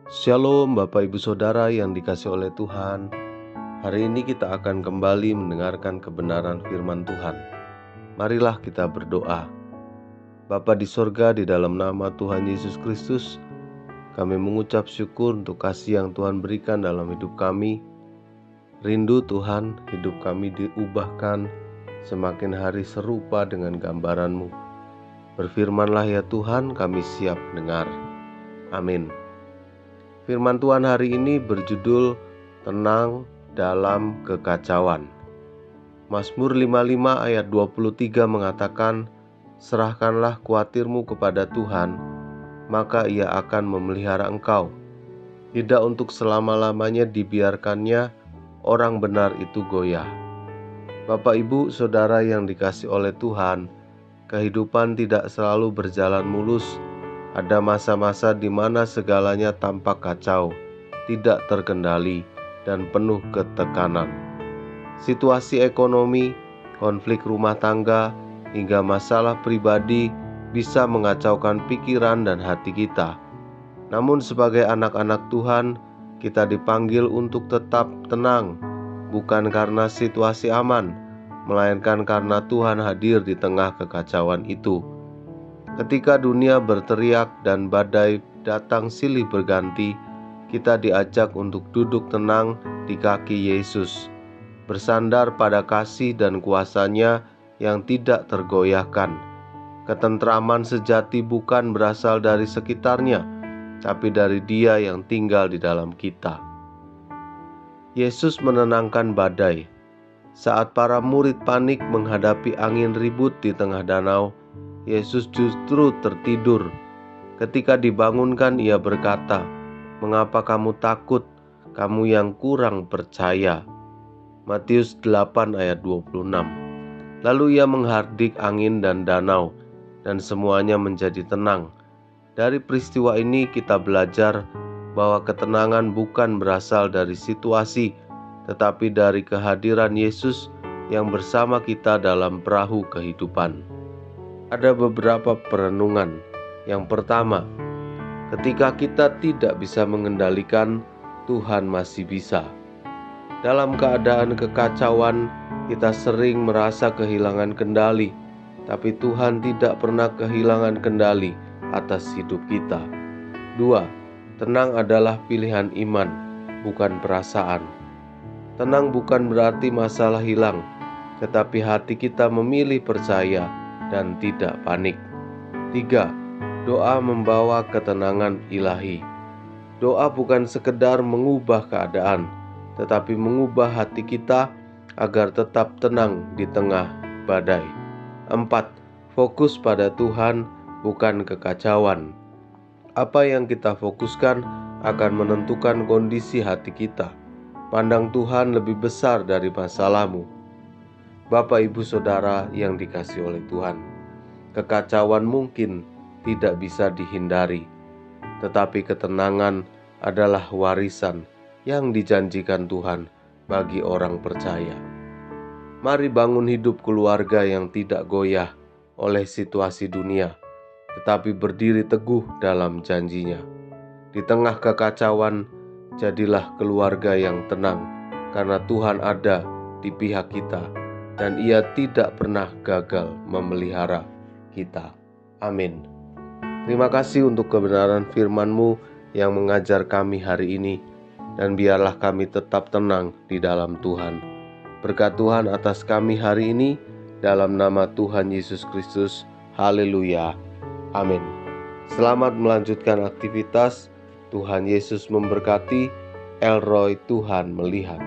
Shalom Bapak Ibu Saudara yang dikasihi oleh Tuhan. Hari ini kita akan kembali mendengarkan kebenaran firman Tuhan. Marilah kita berdoa. Bapa di sorga, di dalam nama Tuhan Yesus Kristus, kami mengucap syukur untuk kasih yang Tuhan berikan dalam hidup kami. Rindu Tuhan, hidup kami diubahkan semakin hari serupa dengan gambaran-Mu. Berfirmanlah ya Tuhan, kami siap dengar. Amin. Firman Tuhan hari ini berjudul Tenang dalam Kekacauan. Mazmur 55 ayat 23 mengatakan, serahkanlah kuatirmu kepada Tuhan, maka Ia akan memelihara engkau. Tidak untuk selama-lamanya dibiarkannya orang benar itu goyah. Bapak Ibu Saudara yang dikasihi oleh Tuhan, kehidupan tidak selalu berjalan mulus. Ada masa-masa di mana segalanya tampak kacau, tidak terkendali, dan penuh ketekanan. Situasi ekonomi, konflik rumah tangga, hingga masalah pribadi bisa mengacaukan pikiran dan hati kita. Namun sebagai anak-anak Tuhan, kita dipanggil untuk tetap tenang, bukan karena situasi aman, melainkan karena Tuhan hadir di tengah kekacauan itu. Ketika dunia berteriak dan badai datang silih berganti, kita diajak untuk duduk tenang di kaki Yesus, bersandar pada kasih dan kuasa-Nya yang tidak tergoyahkan. Ketentraman sejati bukan berasal dari sekitarnya, tapi dari Dia yang tinggal di dalam kita. Yesus menenangkan badai. Saat para murid panik menghadapi angin ribut di tengah danau, Yesus justru tertidur. Ketika dibangunkan, Ia berkata, "Mengapa kamu takut, kamu yang kurang percaya?" Matius 8 ayat 26. Lalu Ia menghardik angin dan danau, dan semuanya menjadi tenang. Dari peristiwa ini kita belajar bahwa ketenangan bukan berasal dari situasi, tetapi dari kehadiran Yesus yang bersama kita dalam perahu kehidupan. Ada beberapa perenungan. Yang pertama, ketika kita tidak bisa mengendalikan, Tuhan masih bisa. Dalam keadaan kekacauan, kita sering merasa kehilangan kendali, tapi Tuhan tidak pernah kehilangan kendali atas hidup kita. 2. Tenang adalah pilihan iman, bukan perasaan. Tenang bukan berarti masalah hilang, tetapi hati kita memilih percaya dan tidak panik. 3. Doa membawa ketenangan ilahi. Doa bukan sekedar mengubah keadaan, tetapi mengubah hati kita agar tetap tenang di tengah badai. 4. Fokus pada Tuhan, bukan kekacauan. Apa yang kita fokuskan akan menentukan kondisi hati kita. Pandang Tuhan lebih besar dari masalahmu. Bapak Ibu Saudara yang dikasihi oleh Tuhan, kekacauan mungkin tidak bisa dihindari, tetapi ketenangan adalah warisan yang dijanjikan Tuhan bagi orang percaya. Mari bangun hidup keluarga yang tidak goyah oleh situasi dunia, tetapi berdiri teguh dalam janji-Nya. Di tengah kekacauan, jadilah keluarga yang tenang, karena Tuhan ada di pihak kita, dan Ia tidak pernah gagal memelihara kita. Amin. Terima kasih untuk kebenaran firman-Mu yang mengajar kami hari ini, dan biarlah kami tetap tenang di dalam Tuhan. Berkat Tuhan atas kami hari ini, dalam nama Tuhan Yesus Kristus. Haleluya. Amin. Selamat melanjutkan aktivitas. Tuhan Yesus memberkati. Elroy, Tuhan melihat.